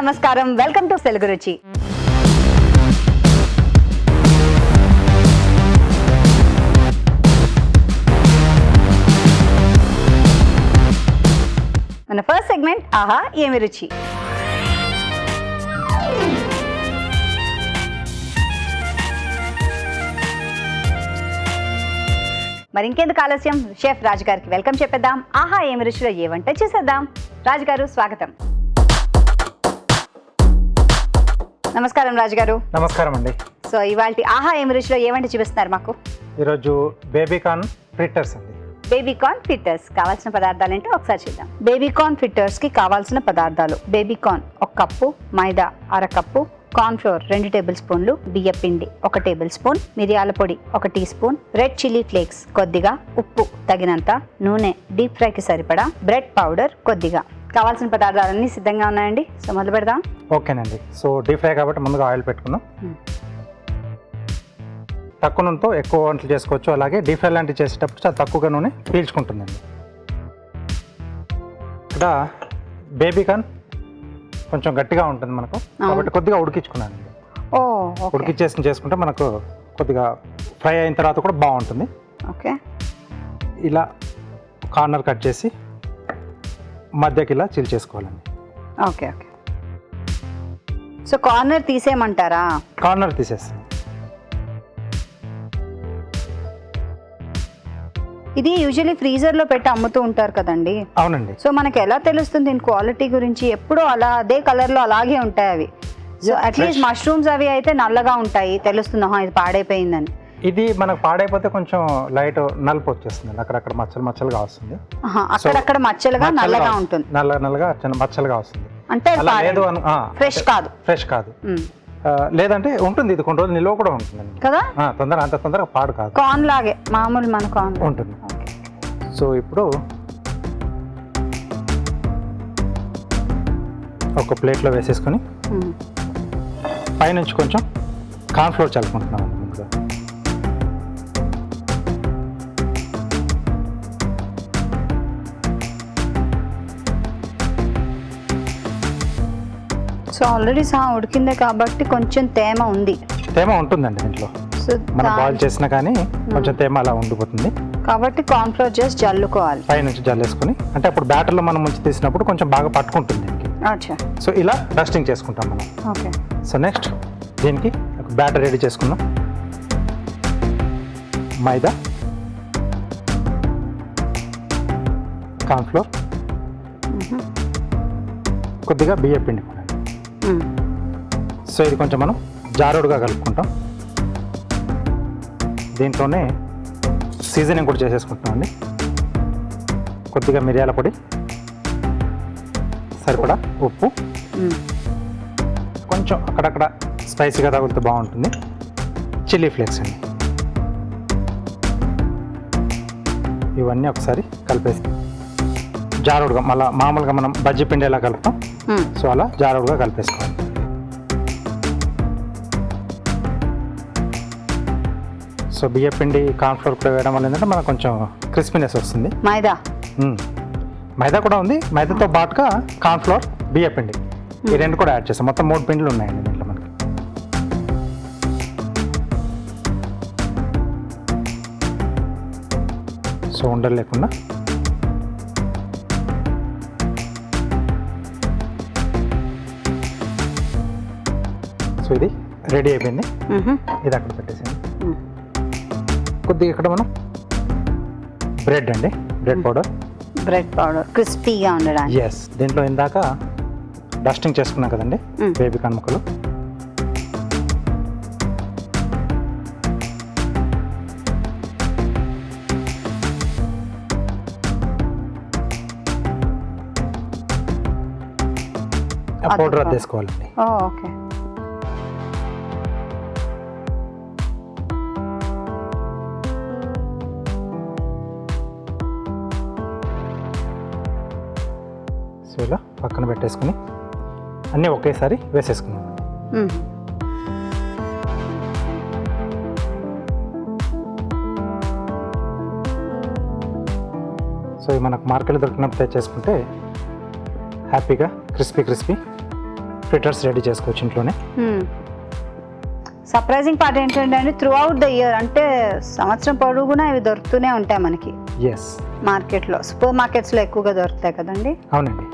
నమస్కారం, welcome to Telugu రుచి. మన ఫస్ట్ సెగ్మెంట్ ఆహా ఏమి రుచి. మరి ఇంకెందుకు ఆలస్యం, షెఫ్ రాజు గారికి వెల్కమ్ చెప్పేద్దాం. ఆహా ఏమి రుచిలో ఏ వంట చేసేద్దాం. రాజు గారు స్వాగతం. నమస్కారం రాజు గారు. నమస్కారం అండి. సో ఇవాళ ఆహా ఏమి రుచిలో ఏ వంట చూపిస్తున్నారు మాకు? ఈరోజు బేబీకార్న్ ఫ్రిట్టర్స్ అండి. బేబీకార్న్ ఫ్రిట్టర్స్ కావాల్సిన పదార్థాలు ఏంటో ఒకసారి చూద్దాం. బేబీకార్న్ ఫ్రిట్టర్స్ కి కావాల్సిన పదార్థాలు: baby corn 1 cup, maida 1/2 cup, corn flour 2 table స్పూన్లు, బియ్య పిండి 1 టేబుల్ స్పూన్, మిరియాల పొడి 1 teaspoon, red chilli flakes కొద్దిగా, ఉప్పు తగినంత, నూనె డీప్ ఫ్రైకి సరిపడా, బ్రెడ్ పౌడర్ కొద్దిగా. కావాల్సిన పదార్థాలన్నీ సిద్ధంగా ఉన్నాయండి. సో మొదలు పెడదాం. ఓకేనండి. సో డీప్ ఫ్రై కాబట్టి ముందుగా ఆయిల్ పెట్టుకుందాం. తక్కువ నూనెతో ఎక్కువ వంటలు చేసుకోవచ్చు. అలాగే డీప్ ఫ్రై లాంటివి చేసేటప్పుడు చాలా తక్కువగా నూనె పీల్చుకుంటుందండి. ఇక్కడ బేబీకార్న్ కొంచెం గట్టిగా ఉంటుంది మనకు, కాబట్టి కొద్దిగా ఉడికించుకున్నానండి. ఉడికిచ్చేసి చేసుకుంటే మనకు కొద్దిగా ఫ్రై అయిన తర్వాత కూడా బాగుంటుంది. ఓకే, ఇలా కార్నర్ కట్ చేసి మధ్యకి ఇలా చిల్ చేసుకోవాలండి. Okay okay. సో కార్నర్ తీసేయమంటారా? కార్నర్ తీసేస్తాం. ఇది యూజువల్లీ ఫ్రీజర్ లో పెట్టి అమ్ముతూ ఉంటారు కదండి. అవునండి. సో మనకి ఎలా తెలుస్తుంది దీని క్వాలిటీ గురించి? ఎప్పుడు అలా అదే కలర్ లో అలాగే ఉంటాయి అవి. సో అట్లీస్ట్ మష్రూమ్స్ అవి అయితే నల్లగా ఉంటాయి, తెలుస్తుంది ఇది పాడైపోయిందని. ఇది మనకు పాడైపోతే కొంచెం లైట్ నలుపు వచ్చేస్తుంది, అక్కడక్కడ మచ్చలు మచ్చలుగా వస్తుంది. అక్కడక్కడ మచ్చలుగా నల్లగా ఉంటుంది, నల్లగా మచ్చలుగా వస్తుంది. అంటే ఫ్రెష్ కాదు. ఫ్రెష్ కాదు, లేదంటే ఉంటుంది. ఇది కొన్ని రోజులు నిల్వ కూడా ఉంటుంది కదా, అంత తొందరగా పాడు కాదు. కార్న్ లాగే మామూలు మన కార్న్ ఉంటుంది. సో ఇప్పుడు ఒక ప్లేట్లో వేసేసుకొని పైనుంచి కొంచెం కార్న్ ఫ్లోర్ చల్లుకుంటున్నాం ముందుగా. సో ఆల్రెడీ ఉడికిందే కాబట్టి కొంచెం తేమ ఉంది. తేమ ఉంటుందండి దీంట్లో. మనం బాయిల్ చేసినా కానీ కొంచెం తేమ అలా ఉండిపోతుంది, కాబట్టి కార్న్ ఫ్లోర్ చేసి జల్లుకోవాలి. పైనుంచి జల్లేసుకొని, అంటే అప్పుడు బ్యాటర్లో మనం ముంచి తీసినప్పుడు కొంచెం బాగా పట్టుకుంటుంది దీనికి. సో ఇలా డస్టింగ్ చేసుకుంటాం మనం. ఓకే. సో నెక్స్ట్ దీనికి ఒక బ్యాటర్ రెడీ చేసుకుందాం. మైదా, కార్న్ ఫ్లోర్, కొద్దిగా బియ్య పిండి. సో ఇది కొంచెం మనం జారుడుగా కలుపుకుంటాం. దీంట్లోనే సీజనింగ్ కూడా చేసేసుకుంటాం అండి. కొద్దిగా మిరియాల పొడి, సరిపడా ఉప్పు, కొంచెం అక్కడక్కడ స్పైసీగా తగిలితే బాగుంటుంది, చిల్లీ ఫ్లేక్స్ అండి. ఇవన్నీ ఒకసారి కలిపేసి జారుడుగా, మళ్ళీ మామూలుగా మనం బజ్జీ పిండి ఎలా కలుపుతాం, సో అలా జారుడుగా కలిపేసుకోవాలి. సో బియ్య పిండి కార్న్ ఫ్లోర్ కూడా వేయడం వల్ల ఏంటంటే మనకు కొంచెం క్రిస్పీనెస్ వస్తుంది. మైదా కూడా ఉంది, మైదాతో పాటుగా కార్న్ ఫ్లోర్, బియ్య పిండి ఈ రెండు కూడా యాడ్ చేస్తాం. మొత్తం 3 పిండిలు ఉన్నాయండి దీంట్లో మనకి. సో ఉండలు లేకుండా సో ఇది రెడీ అయిపోయింది. ఇది అక్కడ పెట్టేసింది. కొద్దిగా ఇక్కడ మనం బ్రెడ్ అండి, బ్రెడ్ పౌడర్ క్రిస్పీగా ఉండడానికి. ఎస్, దీంట్లో ఇందాక డస్టింగ్ చేసుకున్నాం కదండి బేబీకార్న్ ముక్కలు. ఆ పౌడర్ అది వేసుకోవాలండి. ఓకే. సో ఇలా పక్కన పెట్టేసుకుని అన్నీ ఒకేసారి వేసేసుకున్నాం. సో ఇవి మనకు మార్కెట్లో దొరికినప్పుడు తెచ్చేసుకుంటే హ్యాపీగా క్రిస్పీ ఫ్రిటర్స్ రెడీ చేసుకోవచ్చు ఇంట్లోనే. సర్ప్రైజింగ్ పార్ట్ ఏంటంటే త్రూ అవుట్ ద ఇయర్, అంటే సంవత్సరం పొడుగునా ఇవి దొరుకుతూనే ఉంటాయి మనకి ఎస్, మార్కెట్లో. సూపర్ మార్కెట్స్లో ఎక్కువగా దొరుకుతాయి కదండి. అవునండి.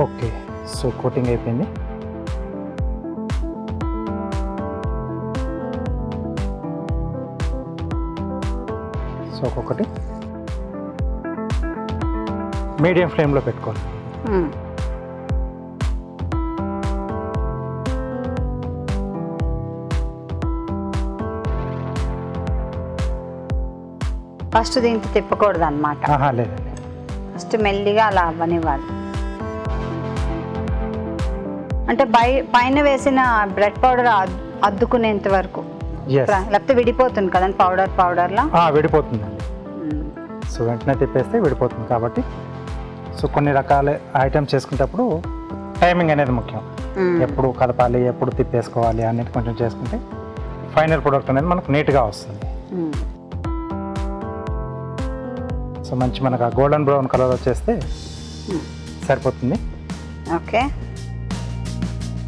ఓకే, సో కోటింగ్ అయిపోయింది. సో ఒక్కొక్కటి మీడియం ఫ్లేమ్లో పెట్టుకోవాలి. ఫస్ట్ దీనికి తిప్పకూడదు అనమాట. లేదండి, ఫస్ట్ మెల్లిగా అలా అవ్వనివ్వాలి. అంటే పైన వేసిన బ్రెడ్ పౌడర్ అద్దుకునేంత వరకు, లేకపోతే విడిపోతుంది కదండి పౌడర్లా. విడిపోతుందండి. సో వెంటనే తిప్పేస్తే విడిపోతుంది కాబట్టి. సో కొన్ని రకాల ఐటమ్స్ చేసుకునేటప్పుడు టైమింగ్ అనేది ముఖ్యం. ఎప్పుడు కలపాలి, ఎప్పుడు తిప్పేసుకోవాలి అనేది కొంచెం చేసుకుంటే ఫైనల్ ప్రొడక్ట్ అనేది మనకు నీట్గా వస్తుంది. సో మంచి మనకు గోల్డెన్ బ్రౌన్ కలర్ వచ్చేస్తే సరిపోతుంది. ఓకే.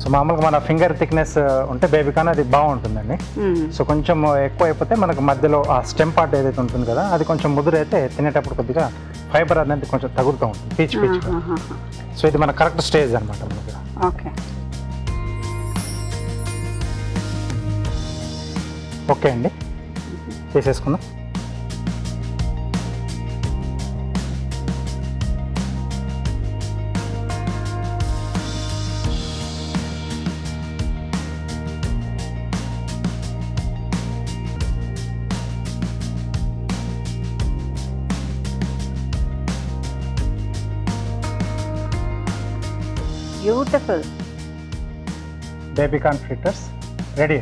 సో మామూలుగా మన ఫింగర్ థిక్నెస్ ఉంటే బేబీకాన్ అది బాగుంటుందండి. సో కొంచెం ఎక్కువ అయిపోతే మనకు మధ్యలో ఆ స్టెమ్ పార్ట్ ఏదైతే ఉంటుంది కదా, అది కొంచెం ముదురైతే తినేటప్పుడు కొద్దిగా ఫైబర్ అనేది కొంచెం తగులుతూ ఉంటుంది, పీచ్. సో ఇది మన కరెక్ట్ స్టేజ్ అనమాట మనకి. ఓకే ఓకే అండి, చేసేసుకుందాం. Beautiful baby corn fritters ready.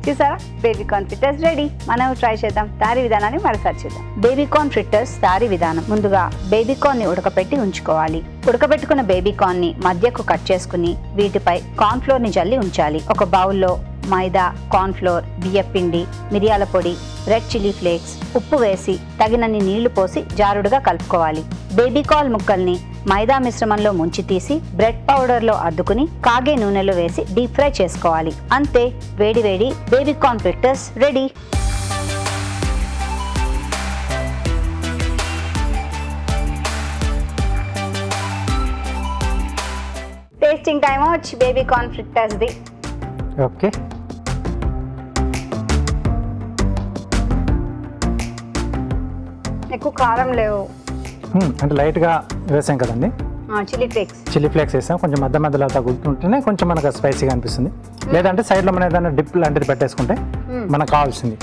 చూసారా, బేబీకార్న్ ఫ్రిట్టర్స్ రెడీ. మనం ట్రై చేద్దాం. తయారీ విధానాన్ని మరోసారి చేద్దాం. బేబీకార్న్ ఫ్రిట్టర్స్ తయారీ విధానం. ముందుగా బేబీకార్న్ ని ఉడకపెట్టి ఉంచుకోవాలి. ఉడకబెట్టుకున్న బేబీకార్న్ ని మధ్యకు కట్ చేసుకుని వీటిపై కార్న్ ఫ్లోర్ ని జల్లి ఉంచాలి. ఒక బౌల్లో మైదా, కార్న్ ఫ్లోర్, బియ్యపిండి, మిరియాల పొడి, రెడ్ చిల్లీ ఫ్లేక్స్, ఉప్పు వేసి తగినన్ని నీళ్లు పోసి జారుడుగా కలుపుకోవాలి. బేబీకార్న్ ముక్కల్ని మైదా మిశ్రమంలో ముంచి తీసి బ్రెడ్ పౌడర్లో అద్దుకుని కాగే నూనెలో వేసి డీప్ ఫ్రై చేసుకోవాలి. అంతే, వేడి వేడి బేబీకార్న్ ఫ్రిట్టర్స్ రెడీ. టేస్టింగ్ టైం వచ్చి బేబీకార్న్ ఫ్రిట్టర్స్ ది. ఓకే, ఎక్కువ కారం లేవు, అంటే లైట్గా వేసాం కదండి. చిల్లీ ఫ్లేక్స్ వేసాం. కొంచెం మధ్యలో తగులుతుంటేనే కొంచెం మనకు స్పైసీగా అనిపిస్తుంది. లేదంటే సైడ్లో మనం ఏదైనా డిప్ లాంటిది పెట్టేసుకుంటే మనకు కావాల్సింది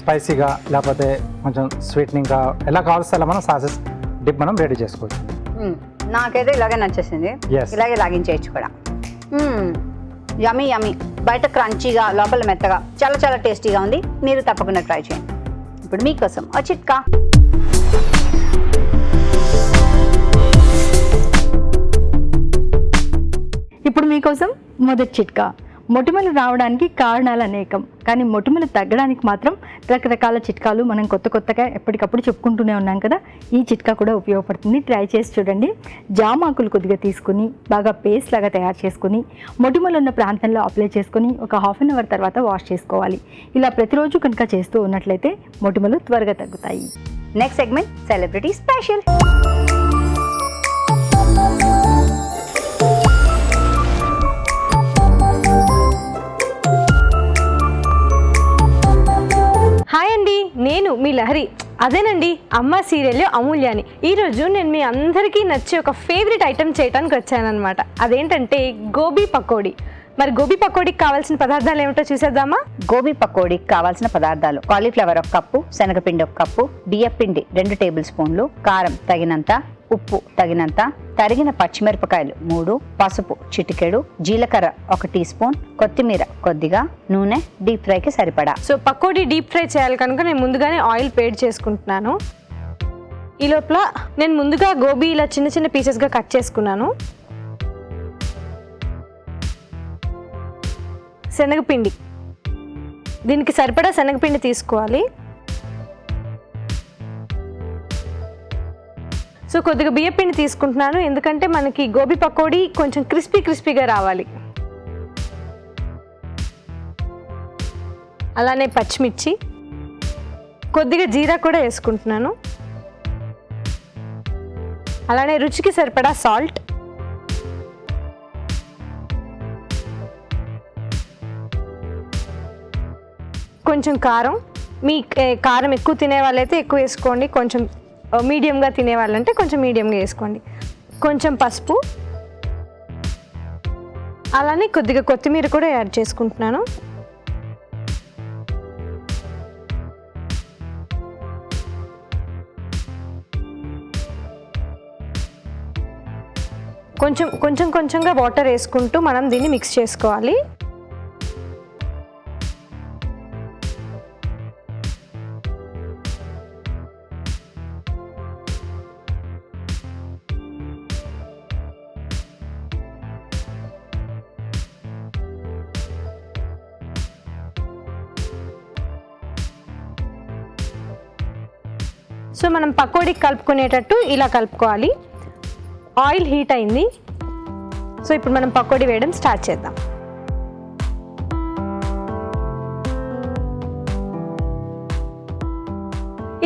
స్పైసీగా, లేకపోతే కొంచెం స్వీట్నింగ్గా ఎలా కావాల్సి అలా మనం సాసెస్ డిప్ మనం రెడీ చేసుకోవచ్చు. నాకైతే ఇలాగే నచ్చేసింది. ఇలాగే లాగించేయచ్చు కూడా. యమీ యమీ, బయట క్రంచీగా, లోపల మెత్తగా, చాలా చాలా టేస్టీగా ఉంది. మీరు తప్పకుండా ట్రై చేయండి. ఇప్పుడు మీకోసం ఒక చిట్కా. ఇప్పుడు మీకోసం మొదటి చిట్కా. మొటిమలు రావడానికి కారణాలు అనేకం, కానీ మొటిమలు తగ్గడానికి మాత్రం రకరకాల చిట్కాలు మనం కొత్తగా ఎప్పటికప్పుడు చెప్పుకుంటూనే ఉన్నాం కదా. ఈ చిట్కా కూడా ఉపయోగపడుతుంది. ట్రై చేసి చూడండి. జామాకులు కొద్దిగా తీసుకుని బాగా పేస్ట్ లాగా తయారు చేసుకుని మొటిమలు ఉన్న ప్రాంతంలో అప్లై చేసుకుని ఒక 1/2 అవర్ తర్వాత వాష్ చేసుకోవాలి. ఇలా ప్రతిరోజు కనుక చేస్తూ ఉన్నట్లయితే మొటిమలు త్వరగా తగ్గుతాయి. Next segment celebrity special. Hi అండి, నేను మీ లహరి. అదేనండి, అమ్మ సీరియల్లో అమూల్యాని. ఈరోజు నేను మీ అందరికీ నచ్చే ఒక ఫేవరెట్ ఐటెం చేయడానికి వచ్చానమాట. అదేంటంటే గోబీ పకోడీ. మరి గోబీ పకోడీకి కావాల్సిన పదార్థాలు ఏమిటో చూసేద్దామా? గోబీ పకోడీకి కావాల్సిన పదార్థాలు: కాలీఫ్లవర్ 1 కప్పు, శనగపిండి 1 కప్పు, బియ్యపిండి 2 టేబుల్ స్పూన్లు, కారం తగినంత, ఉప్పు తగినంత, తరిగిన పచ్చిమిరపకాయలు 3, పసుపు చిటికెడు, జీలకర్ర 1 టీ స్పూన్, కొత్తిమీర కొద్దిగా, నూనె డీప్ ఫ్రైకి సరిపడా. సో పకోడీ డీప్ ఫ్రై చేయాలి కనుక నేను ముందుగానే ఆయిల్ వేడి చేసుకుంటున్నాను. ఈ లోపల నేను ముందుగా గోబీ ఇలా చిన్న చిన్న పీసెస్గా కట్ చేసుకున్నాను. శనగపిండి, దీనికి సరిపడా శనగపిండి తీసుకోవాలి. సో కొద్దిగా బియ్యపిండి తీసుకుంటున్నాను, ఎందుకంటే మనకి గోబీ పకోడీ కొంచెం క్రిస్పీగా రావాలి. అలానే పచ్చిమిర్చి, కొద్దిగా జీరా కూడా వేసుకుంటున్నాను. అలానే రుచికి సరిపడా సాల్ట్, కొంచెం కారం. మీ కారం ఎక్కువ తినే వాళ్ళైతే ఎక్కువ వేసుకోండి, కొంచెం మీడియంగా తినే వాళ్ళంటే కొంచెం మీడియంగా వేసుకోండి. కొంచెం పసుపు, అలానే కొద్దిగా కొత్తిమీర కూడా యాడ్ చేసుకుంటున్నాను. కొంచెంగా వాటర్ వేసుకుంటూ మనం దీన్ని మిక్స్ చేసుకోవాలి. సో మనం పకోడీకి కలుపుకునేటట్టు ఇలా కలుపుకోవాలి. ఆయిల్ హీట్ అయింది, సో ఇప్పుడు మనం పకోడీ వేయడం స్టార్ట్ చేద్దాం.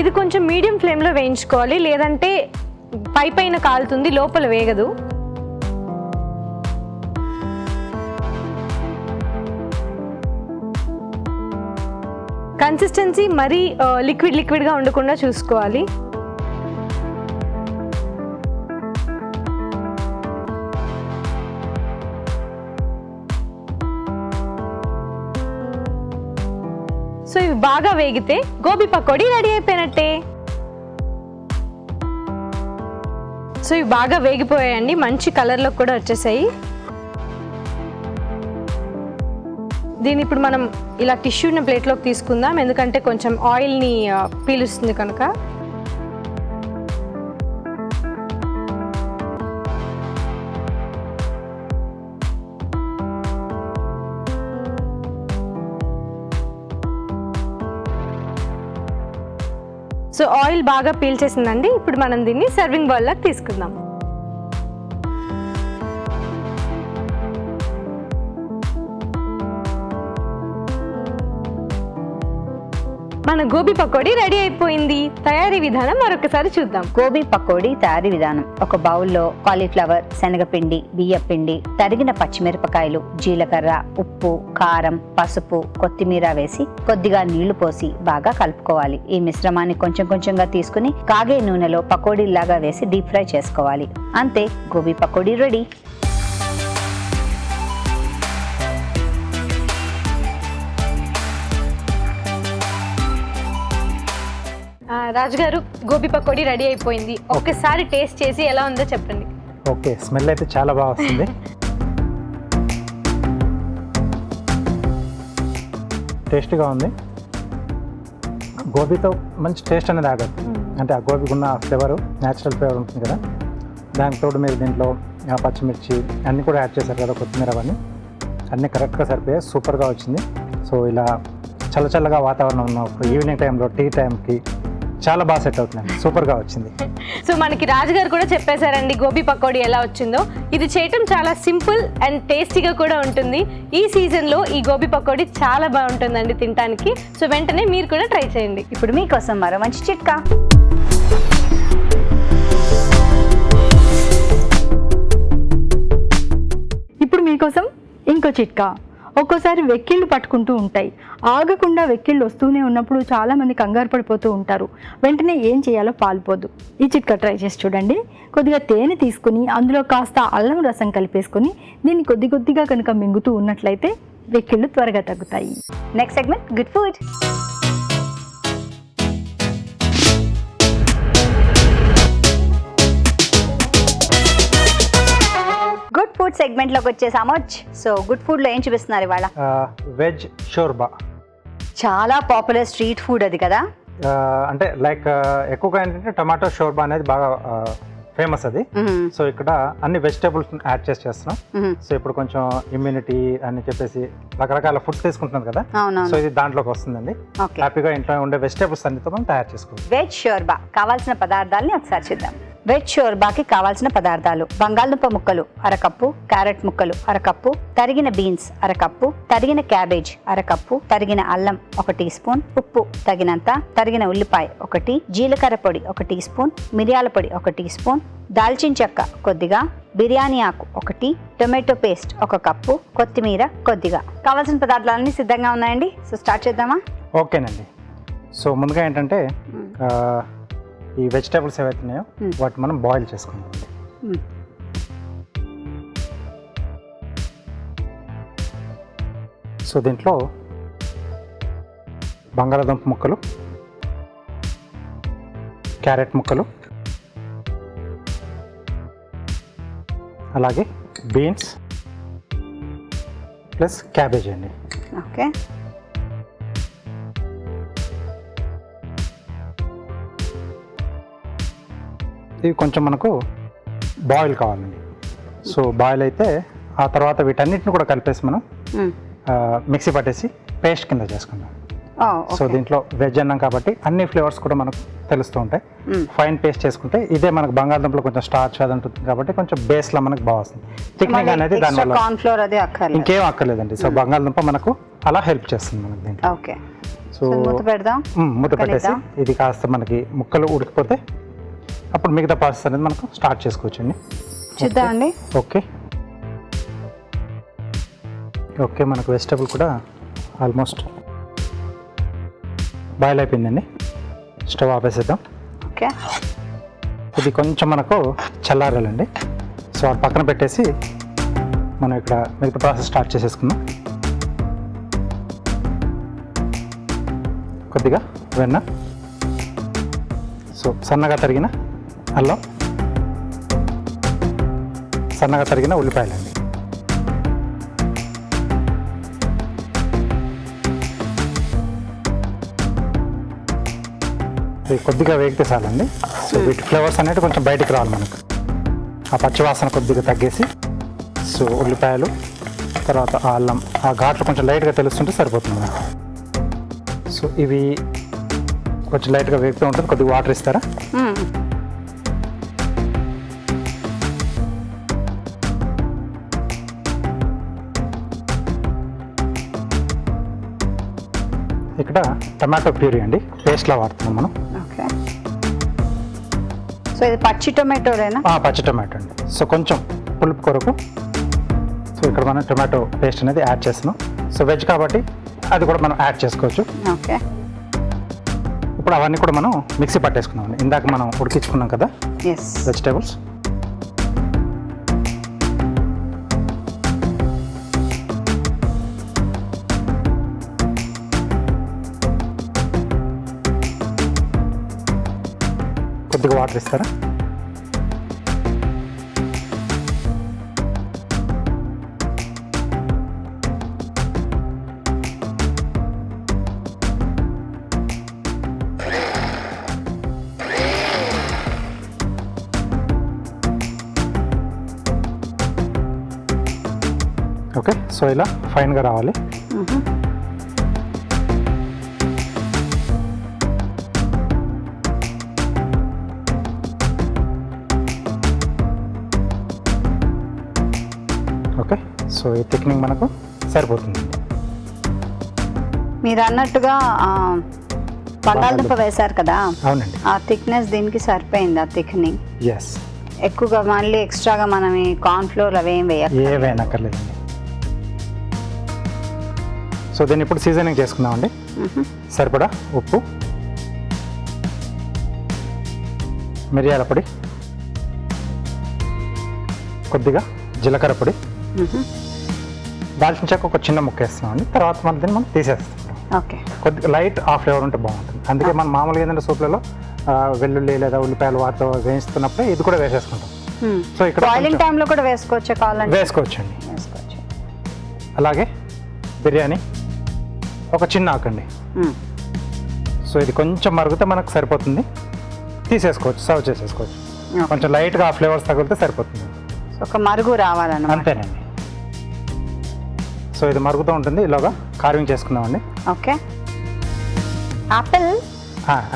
ఇది కొంచెం మీడియం ఫ్లేమ్లో వేయించుకోవాలి, లేదంటే పైన కాలుతుంది, లోపల వేగదు. కన్సిస్టెన్సీ మరీ లిక్విడ్గా ఉండకుండా చూసుకోవాలి. సో ఇవి బాగా వేగితే గోబీ పకోడీ రెడీ అయిపోయినట్టే. సో ఇవి బాగా వేగిపోయాయండి, మంచి కలర్లో కూడా వచ్చేసాయి. దీన్ని ఇప్పుడు మనం ఇలా టిష్యూని ప్లేట్లోకి తీసుకుందాం, ఎందుకంటే కొంచెం ఆయిల్ని పీలుస్తుంది కనుక. సో ఆయిల్ బాగా పీల్చేసిందండి, ఇప్పుడు మనం దీన్ని సర్వింగ్ బౌల్లోకి తీసుకుందాం. మన గోబీ పకోడీ రెడీ అయిపోయింది. తయారీ విధానం మరొకసారి చూద్దాం. గోబీ పకోడీ తయారీ విధానం: ఒక బౌల్లో కాలీఫ్లవర్, శనగపిండి, బియ్యపిండి, తరిగిన పచ్చిమిరపకాయలు, జీలకర్ర, ఉప్పు, కారం, పసుపు, కొత్తిమీర వేసి కొద్దిగా నీళ్లు పోసి బాగా కలుపుకోవాలి. ఈ మిశ్రమాన్ని కొంచెంగా తీసుకుని కాగే నూనెలో పకోడీలాగా వేసి డీప్ ఫ్రై చేసుకోవాలి. అంతే, గోబీ పకోడీ రెడీ. రాజుగారు, గోబీ పకోడీ రెడీ అయిపోయింది. ఒక్కసారి టేస్ట్ చేసి ఎలా ఉందో చెప్పండి. ఓకే, స్మెల్ అయితే చాలా బాగా వస్తుంది. టేస్ట్గా ఉంది. గోబీతో మంచి టేస్ట్ అనేది ఆగదు, అంటే ఆ గోబీకి ఉన్న ఫ్లేవర్, న్యాచురల్ ఫ్లేవర్ ఉంటుంది కదా, దానికి తోడు మీరు దీంట్లో పచ్చిమిర్చి అన్నీ కూడా యాడ్ చేశారు కదా, కొత్తిమీర అవన్నీ అన్నీ కరెక్ట్గా సరిపోయాయి. సూపర్గా వచ్చింది. సో ఇలా చల్లగా వాతావరణం ఉన్నప్పుడు ఈవినింగ్ టైంలో టీ టైంకి చాలా బాగా సెట్ అవుతుంది. సూపర్గా వచ్చింది. సో మనకి రాజుగారు కూడా చెప్పేశారండి గోబీ పకోడీ ఎలా వచ్చిందో. ఇది చేయటం చాలా సింపుల్ అండ్ టేస్టీగా కూడా ఉంటుంది. ఈ సీజన్లో ఈ గోబీ పకోడీ చాలా బాగుంటుందండి తినడానికి. సో వెంటనే మీరు కూడా ట్రై చేయండి. ఇప్పుడు మీకోసం మరో మంచి చిట్కా. ఇప్పుడు మీకోసం ఇంకో చిట్కా. ఒక్కోసారి వెక్కిళ్ళు పట్టుకుంటూ ఉంటాయి, ఆగకుండా వెక్కిళ్ళు వస్తూనే ఉన్నప్పుడు చాలామంది కంగారు పడిపోతూ ఉంటారు. వెంటనే ఏం చేయాలో పాల్పోదు. ఈ చిట్కా ట్రై చేసి చూడండి. కొద్దిగా తేనె తీసుకుని అందులో కాస్త అల్లం రసం కలిపేసుకొని దీన్ని కొద్దిగా కనుక మింగుతూ ఉన్నట్లయితే వెక్కిళ్ళు త్వరగా తగ్గుతాయి. Next segment, good food. Good food segment లోకి వచ్చేసాము. సో గుడ్ ఫుడ్ లో ఏం చూపిస్తున్నారు ఇవాళ? వెజ్ షోర్బా. చాలా పాపులర్ స్ట్రీట్ ఫుడ్ అది కదా. అంటే లైక్ ఎక్కువగా ఏంటంటే టమాటో షోర్బా అనేది బాగా ఫేమస్ అది. సో ఇక్కడ అన్ని వెజిటేబుల్స్ యాడ్ చేస్తున్నాం. సో ఇప్పుడు కొంచెం ఇమ్యూనిటీ అని చెప్పేసి రకరకాల ఫుడ్ తీసుకుంటున్నాం కదా, సో ఇది దాంట్లోకి వస్తుందండి. హ్యాపీగా ఇంట్లో ఉండే వెజిటేబుల్స్ అన్నితో మనం తయారు చేసుకోవాలి. వెజ్ షోర్బా కావాల్సిన పదార్థాలని ఒకసారి చూద్దాం. వెజ్ షోర్బాకి కావాల్సిన పదార్థాలు: బంగాళదుంప ముక్కలు అరకప్పు, క్యారెట్ ముక్కలు అరకప్పు, తరిగిన బీన్స్ అరకప్పు, తరిగిన క్యాబేజ్ అరకప్పు, తరిగిన అల్లం 1 టీ స్పూన్, ఉప్పు తగినంత, తరిగిన ఉల్లిపాయ 1, జీలకర్ర పొడి 1 టీ స్పూన్, మిరియాల పొడి 1 టీ స్పూన్, దాల్చిన చెక్క కొద్దిగా, బిర్యానీ ఆకు 1, టొమాటో పేస్ట్ 1 కప్పు, కొత్తిమీర కొద్దిగా. కావాల్సిన పదార్థాలన్నీ సిద్ధంగా ఉన్నాయండి. సో స్టార్ట్ చేద్దామా? ఓకేనండి. సో ముందుగా ఏంటంటే ఈ వెజిటేబుల్స్ ఏవైతే ఉన్నాయో వాటిని మనం బాయిల్ చేసుకుందాం. సో దీంట్లో బంగాళాదుంప ముక్కలు, క్యారెట్ ముక్కలు, అలాగే బీన్స్ ప్లస్ క్యాబేజ్ అండి. ఓకే. ఇవి కొంచెం మనకు బాయిల్ కావాలండి. సో బాయిల్ అయితే ఆ తర్వాత వీటన్నిటిని కూడా కలిపేసి మనం మిక్సీ పట్టేసి పేస్ట్ కింద చేసుకుందాం. సో దీంట్లో వెజ్ అన్నాం కాబట్టి అన్ని ఫ్లేవర్స్ కూడా మనకు తెలుస్తూ ఉంటాయి. ఫైన్ పేస్ట్ చేసుకుంటే ఇదే మనకు బంగాళదుంపలో కొంచెం స్టార్చ్ అది ఉంటుంది కాబట్టి కొంచెం బేస్లో మనకు బాగా వస్తుంది. థిక్నింగ్ అనేది దానివల్ల ఇంకేం అక్కర్లేదండి. సో బంగాళదుంప మనకు అలా హెల్ప్ చేస్తుంది మనకు దీంట్లో. ఓకే. సో మూత పెట్టేసి ఇది కాస్త మనకి ముక్కలు ఉడికిపోతే అప్పుడు మిగతా ప్రాసెస్ అనేది మనకు స్టార్ట్ చేసుకోవచ్చండి. చూద్దామండి. ఓకే ఓకే మనకు వెజిటబుల్ కూడా ఆల్మోస్ట్ బాయిల్ అయిపోయిందండి. స్టవ్ ఆపేసేద్దాం. ఓకే. ఇది కొంచెం మనకు చల్లారాలండి. సో అది పక్కన పెట్టేసి మనం ఇక్కడ మిగతా ప్రాసెస్ స్టార్ట్ చేసేసుకుందాం. కొద్దిగా వెన్న, సో సన్నగా తరిగిన అల్లం, సన్నగా తరిగిన ఉల్లిపాయలండి. ఇవి కొద్దిగా వేగితే చాలండి. సో వీటి ఫ్లేవర్స్ అనేవి కొంచెం బయటికి రావాలి మనకు. ఆ పచ్చివాసన కొద్దిగా తగ్గేసి సో ఉల్లిపాయలు తర్వాత ఆ అల్లం ఆ ఘాట్లు కొంచెం లైట్గా తెలుస్తుంటే సరిపోతుంది మనకు. సో ఇవి కొంచెం లైట్గా వేగుతూ ఉంటుంది. కొద్దిగా వాటర్ ఇస్తారా? ఇక్కడ టమాటో ప్యూరీ అండి, పేస్ట్లా వాడుతున్నాం మనం. ఓకే. సో ఇది పచ్చి టొమాటోలేనా? పచ్చి టొమాటో అండి. సో కొంచెం పులుపు కొరకు సో ఇక్కడ మనం టొమాటో పేస్ట్ అనేది యాడ్ చేస్తున్నాం. సో వెజ్ కాబట్టి అది కూడా మనం యాడ్ చేసుకోవచ్చు. ఓకే. ఇప్పుడు అవన్నీ కూడా మనం మిక్సీ పట్టేసుకున్నాం. ఇందాక మనం ఉడికించుకున్నాం కదా వెజిటేబుల్స్. కొద్దిగా వాటర్ ఇస్తారా? ఓకే. సో ఇలా ఫైన్గా రావాలి. ఓకే. సో ఈ థిక్నింగ్ మనకు సరిపోతుంది. మీరు అన్నట్టుగా బంగాళదుంప వేశారు కదా, అవునండి. ఆ థిక్నెస్ దీనికి సరిపోయింది. ఆ థిక్నింగ్ ఎస్. ఎక్కువగా మళ్ళీ ఎక్స్ట్రాగా మనం ఈ కార్న్ ఫ్లోర్ అవేం వేయనక్కర్లేదండి. సో దీన్ని ఇప్పుడు సీజనింగ్ చేసుకుందామండి. సరిపడా ఉప్పు, మిరియాల పొడి, కొద్దిగా జీలకర్ర పొడి, దాల్చిన చెక్క ఒక చిన్న ముక్క వేస్తున్నామండి. తర్వాత మనం దీన్ని మనం తీసేస్తాం. ఓకే. కొద్దిగా లైట్ ఆ ఫ్లేవర్ ఉంటే బాగుంటుంది. అందుకే మనం మామూలుగా ఏంటంటే సూప్లలో వెల్లుల్లి లేదా ఉల్లిపాయలు వాటితో వేయిస్తున్నప్పుడే ఇది కూడా వేసేసుకుంటాం. సో ఇక్కడ బాయిలింగ్ టైంలో కూడా వేసుకోవచ్చు, కావాలంటే వేసుకోవచ్చండి. అలాగే బిర్యానీ ఒక చిన్న ఆకండి. సో ఇది కొంచెం మరుగుతే మనకు సరిపోతుంది. తీసేసుకోవచ్చు, సర్వ్ చేసేసుకోవచ్చు. కొంచెం లైట్గా ఆ ఫ్లేవర్స్ తగిలితే సరిపోతుంది. ఒక మరుగు రావాలన్నమాట. అంతేనండి. సో ఇది మరుగుతూ ఉంటుంది. ఇలాగా కార్వింగ్ చేసుకుందామండి. ఓకే.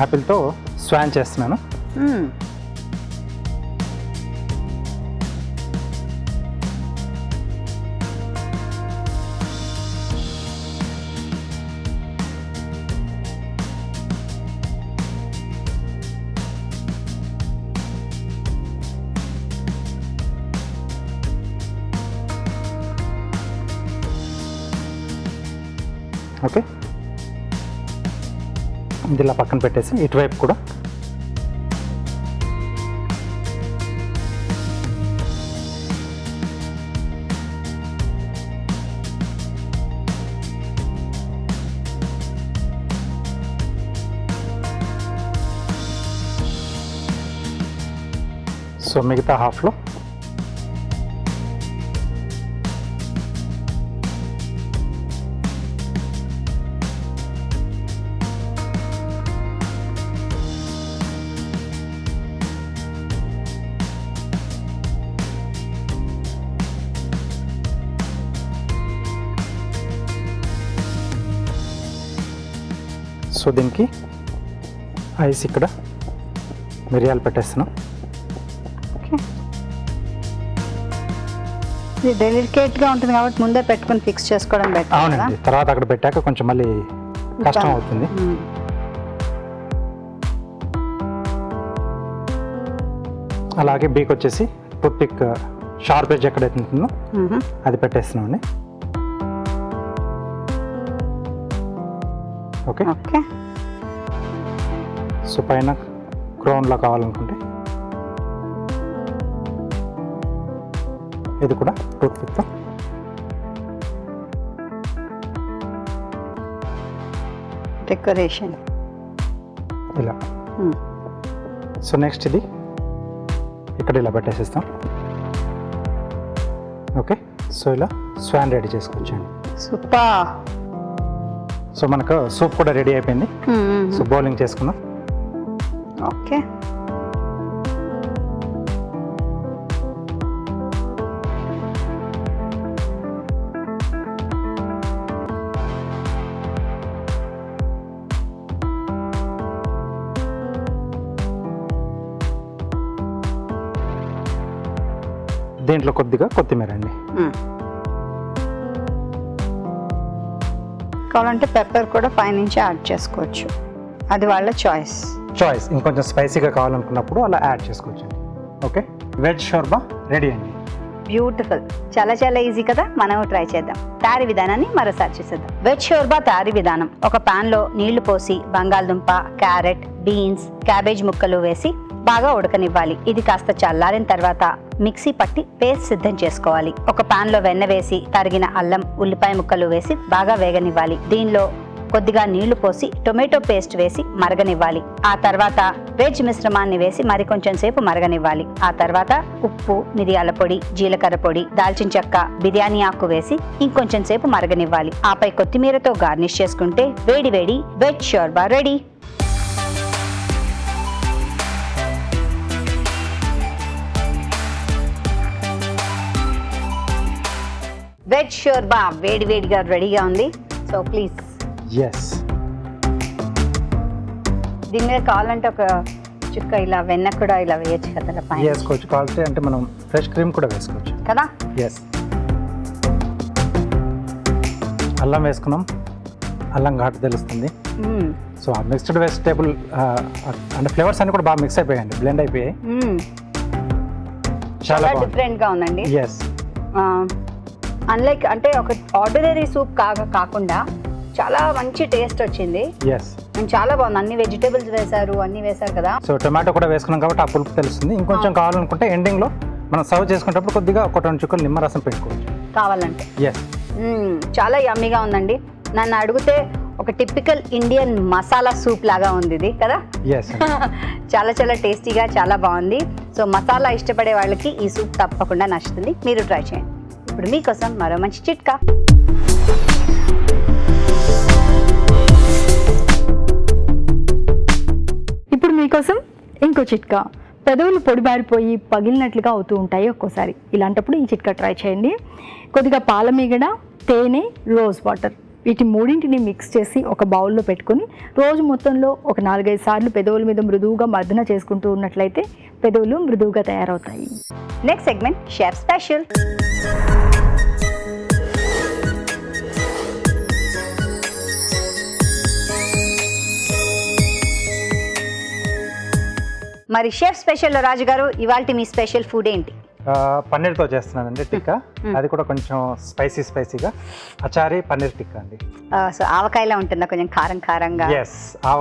యాపిల్తో స్వాన్ చేస్తున్నాను. ఓకే, ఇది ఇలా పక్కన పెట్టేసి ఇటువైపు కూడా సో మిగతా హాఫ్లో సో దీనికి ఐస్ ఇక్కడ మిరియాలు పెట్టేస్తున్నాం. ఇది డెలికేట్గా ఉంటుంది కాబట్టి ముందే పెట్టుకొని ఫిక్స్ చేసుకోవడం బెటర్ కదా. అవునండి, తర్వాత అక్కడ పెట్టాక కొంచెం మళ్ళీ కష్టం అవుతుంది. అలాగే బీక్ వచ్చేసి టూత్ పిక్ షార్ప్ ఎడ్జ్ ఎక్కడైతే ఉంటుందో అది పెట్టేస్తున్నాం అండి. ఓకే ఓకే, సో పైన క్రౌన్లా కావాలనుకుంటే ఇది కూడా టూత్ పిక్తో డెకరేషన్ ఇలా. సో నెక్స్ట్ ఇది ఇక్కడ ఇలా పెట్టేసిస్తాం. ఓకే, సో ఇలా స్వాన్ రెడీ చేసుకోవచ్చండి. సూపర్. సో మనకు సూప్ కూడా రెడీ అయిపోయింది. సో బౌలింగ్ చేసుకుందాం. ఓకే, దీంట్లో కొద్దిగా కొత్తిమీర అండి. కావాలంటే పెప్పర్ కూడా పైనుంచి యాడ్ చేసుకోవచ్చు, అది వాళ్ళ చాయిస్. ఇంకొంచెం స్పైసీగా కావాలనుకున్నప్పుడు అలా యాడ్ చేసుకోవచ్చు అండి. ఓకే, వెజ్ షోర్బా రెడీ అండి. బ్యూటిఫుల్, చాలా చాలా ఈజీ కదా. మనం ట్రై చేద్దాం. తయారీ విధానాన్ని మరోసారి చూసేద్దాం. వెజ్ షోర్బా తయారీ విధానం: ఒక పాన్ లో నీళ్లు పోసి బంగాళదుంప, క్యారెట్, బీన్స్, క్యాబేజ్ ముక్కలు వేసి బాగా ఉడకనివ్వాలి. ఇది కాస్త చల్లారిన తర్వాత మిక్సీ పట్టి పేస్ట్ సిద్ధం చేసుకోవాలి. ఒక పాన్ లో వెన్న వేసి తరిగిన అల్లం, ఉల్లిపాయ ముక్కలు వేసి బాగా వేగనివ్వాలి. దీనిలో కొద్దిగా నీళ్లు పోసి టొమాటో పేస్ట్ వేసి మరగనివ్వాలి. ఆ తర్వాత వెజ్ మిశ్రమాన్ని వేసి మరికొంచెం సేపు మరగనివ్వాలి. ఆ తర్వాత ఉప్పు, మిరియాల పొడి, జీలకర్ర పొడి, దాల్చిన చెక్క, బిర్యానీ ఆకు వేసి ఇంకొంచెం సేపు మరగనివ్వాలి. ఆపై కొత్తిమీరతో గార్నిష్ చేసుకుంటే వేడి వేడి veg shorba ready. Veg shorba వేడి వేడిగా రెడీగా ఉంది. So please. ఎస్, దీని మీద కావాలంటే ఒక చుక్క ఇలా వెన్న కూడా ఇలా వేయచ్చు కదా పైన. వేసుకోవచ్చు. కావాలంటే అంటే మనం ఫ్రెష్ క్రీమ్ కూడా వేసుకోవచ్చు కదా. ఎస్, అల్లం వేసుకున్నాం. అల్లం ఘాటు తెలుస్తుంది. సో ఆ మిక్స్డ్ వెజిటేబుల్ అంటే ఫ్లేవర్స్ అన్ని కూడా బాగా మిక్స్ అయిపోయాయండి, బ్లెండ్ అయిపోయాయి. చాలా డిఫరెంట్ గా ఉందండి. ఎస్, అన్లైక్ అంటే ఒక ఆర్డినరీ సూప్ కాకుండా చాలా మంచి టేస్ట్ వచ్చింది. ఎస్, చాలా బాగుంది. అన్ని వెజిటేబుల్స్ వేశారు, అన్ని వేశారు కదా. సో టొమాటో కూడా వేసుకున్నాం కాబట్టి ఆ పులుపు తెలుస్తుంది. ఇంకొంచెం కావాలనుకుంటే ఎండింగ్ లో మనం సర్వ్ చేసుకునేటప్పుడు కొద్దిగా ఒక 2 చుక్కలు నిమ్మరసం పెట్టుకోవచ్చు కావాలంటే. ఎస్, చాలా యమ్మీగా ఉందండి. నన్ను అడిగితే ఒక టిపికల్ ఇండియన్ మసాలా సూప్ లాగా ఉంది ఇది కదా. ఎస్, చాలా చాలా టేస్టీగా చాలా బాగుంది. సో మసాలా ఇష్టపడే వాళ్ళకి ఈ సూప్ తప్పకుండా నచ్చుతుంది. మీరు ట్రై చేయండి. ఇప్పుడు మీకోసం మరో మంచి చిట్కా. ఇప్పుడు మీకోసం ఇంకో చిట్కా. పెదవులు పొడిబారిపోయి పగిలినట్లుగా అవుతూ ఉంటాయి ఒక్కోసారి. ఇలాంటప్పుడు ఈ చిట్కా ట్రై చేయండి. కొద్దిగా పాలమీగడ, తేనె, రోజ్ వాటర్ వీటి మూడింటిని మిక్స్ చేసి ఒక బౌల్లో పెట్టుకొని రోజు మొత్తంలో ఒక 4-5 సార్లు పెదవుల మీద మృదువుగా మర్దన చేసుకుంటూ ఉన్నట్లయితే పెదవులు మృదువుగా తయారవుతాయి. Next segment chef special. మరి షెఫ్ స్పెషల్లో రాజు గారు, ఇవాల్టి మీ స్పెషల్ ఫుడ్ ఏంటి? పన్నీర్తో చేస్తున్నానండి టిక్కా. అది కూడా కొంచెం స్పైసీగా అచారీ పన్నీర్ టిక్కా అండి. సో ఆవకాయలా ఉంటుందా, కొంచెం కారం కారంగా? ఎస్, ఆ